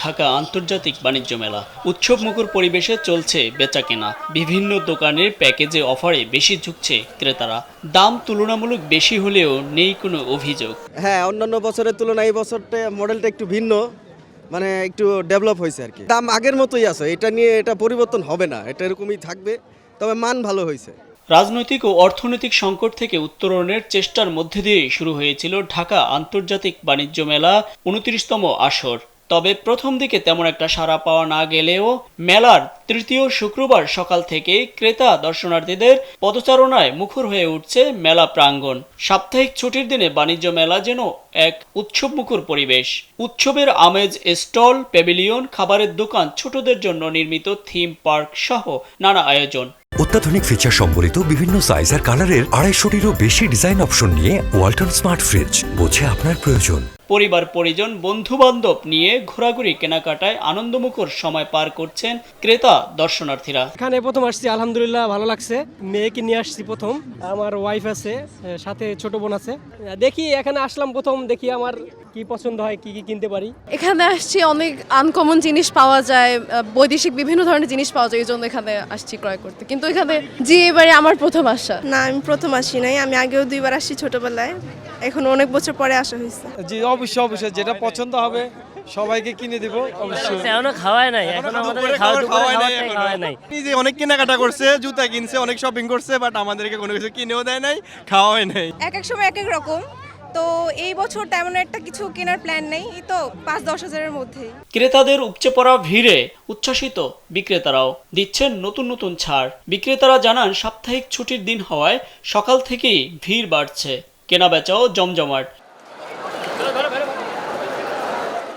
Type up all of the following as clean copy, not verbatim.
ঢাকা আন্তর্জাতিক বাণিজ্য মেলা উৎসবমুখর পরিবেশে চলছে বেচাকেনা। বিভিন্ন দোকানের প্যাকেজে অফারে বেশি ঝুঁকছে ক্রেতারা। দাম তুলনামূলক বেশি হলেও নেই কোনো অভিযোগ। হ্যাঁ, অন্যান্য বছরের তুলনায় এই বছরটা মডেলটা একটু ভিন্ন, মানে একটু ডেভেলপ হয়েছে আর কি। দাম আগের মতোই আছে, এটা নিয়ে এটা পরিবর্তন হবে না, এটা এরকমই থাকবে, তবে মান ভালো হয়েছে। রাজনৈতিক ও অর্থনৈতিক সংকট থেকে উত্তরণের চেষ্টার মধ্যে দিয়েই শুরু হয়েছিল ঢাকা আন্তর্জাতিক বাণিজ্য মেলা ২৯তম আসর। তবে প্রথম দিকে তেমন একটা সাড়া পাওয়া না গেলেও মেলার তৃতীয় শুক্রবার সকাল থেকে ক্রেতা দর্শনার্থীদের পদচারণায় মুখর হয়ে উঠছে মেলা প্রাঙ্গণ। সাপ্তাহিক ছুটির দিনে বাণিজ্য মেলা যেন এক উৎসবমুখর পরিবেশ। উৎসবের আমেজ, স্টল, প্যাভিলিয়ন, খাবারের দোকান, ছোটদের জন্য নির্মিত থিম পার্ক সহ নানা আয়োজন। অত্যাধুনিক ফিচার সম্বলিত বিভিন্ন সাইজ আর কালারের ২৫০টিরও বেশি ডিজাইন অপশন নিয়ে ওয়ালটন স্মার্ট ফ্রিজ, বোঝে আপনার প্রয়োজন। পরিবার পরিজন, বন্ধু বান্ধব নিয়ে ঘোরাঘুরি কেনাকাটায় আনন্দমুখর সময় পার করছেন ক্রেতা দর্শনার্থীরা। এখানে প্রথম আসছি, আলহামদুলিল্লাহ ভালো লাগছে। মেয়েকে নিয়ে আসছি প্রথম, আমার ওয়াইফ আছে, সাথে ছোট বোন আছে। দেখি এখানে আসলাম প্রথম, দেখি আমার কি পছন্দ হয়, কি কি কিনতে পারি। এখানে আসছি, অনেক আনকমন জিনিস পাওয়া যায়, বৈদেশিক বিভিন্ন ধরনের জিনিস পাওয়া যায়, এই জন্য এখানে আসছি ক্রয় করতে। কিন্তু এখানে এবারে আমার প্রথম আসা। না, আমি প্রথম আসি নাই, আমি আগেও 2বার আসছি ছোটবেলায়, এখন অনেক বছর পরে আসা হয়েছে। জি অবশ্যই যেটা পছন্দ হবে সবাইকে কিনে দিব। অবশ্যই এখনো খাওয়াই নাই, এখনো আমাদের খাওয়াই নাই। নিজে অনেক কেনাকাটা করছে, জুতা কিনছে, অনেক শপিং করছে, বাট আমাদেরকে কোনো কিছু কিনেও দেয় নাই, খাওয়াই নাই। এক এক সময় এক এক রকম, তো এই বছর তেমন একটা কিছু কেনার প্ল্যান নেই, এই তো 5-10 হাজারের মধ্যেই। ক্রেতাদের উপচে পড়া ভিড়ে উচ্ছ্বাসিত বিক্রেতারাও, দিচ্ছেন নতুন নতুন ছাড়। বিক্রেতারা জানান, সাপ্তাহিক ছুটির দিন হওয়ায় সকাল থেকেই ভিড় বাড়ছে, কেনাবেচাও জমজমাট।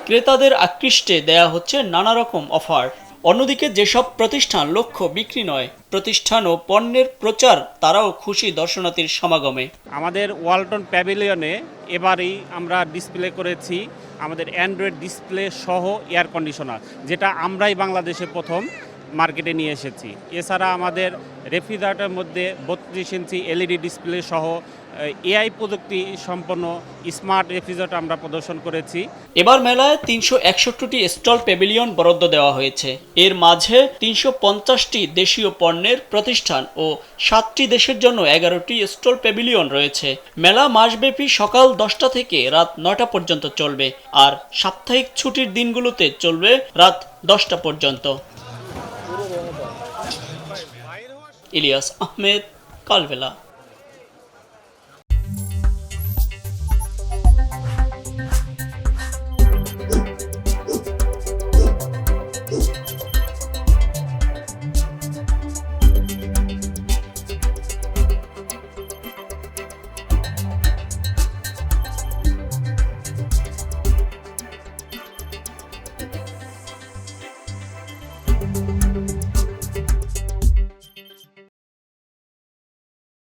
ক্রেতাদের আকৃষ্টে দেয়া হচ্ছে নানা রকম অফার। অন্যদিকে যেসব প্রতিষ্ঠান লক্ষ্য বিক্রি নয়, প্রতিষ্ঠান ও পণ্যের প্রচার, তারাও খুশি দর্শনার্থীর সমাগমে। আমাদের ওয়ালটন প্যাভিলিয়নে এবারেই আমরা ডিসপ্লে করেছি আমাদের অ্যান্ড্রয়েড ডিসপ্লে সহ এয়ার কন্ডিশনার, যেটা আমরাই বাংলাদেশে প্রথম মার্কেটে নিয়ে এসেছি। এছাড়া আমাদের রেফ্রিজারেটরের মধ্যে 32 ইঞ্চি এলইডি ডিসপ্লে সহ এআই প্রযুক্তি সম্পন্ন স্মার্ট রেফ্রিজারেটর আমরা প্রদর্শন করেছি। এবার মেলায় ৩৬১টি স্টল প্যাভিলিয়ন বরাদ্দ দেওয়া হয়েছে। এর মাঝে ৩৫০টি দেশীয় পণ্যের প্রতিষ্ঠান ও 7টি দেশের জন্য 11টি স্টল প্যাভিলিয়ন রয়েছে। মেলা মাসব্যাপী সকাল 10টা থেকে রাত 9টা পর্যন্ত চলবে, আর সাপ্তাহিক ছুটির দিনগুলোতে চলবে রাত 10টা পর্যন্ত। ইলিয়াস আহমেদ, কালবেলা।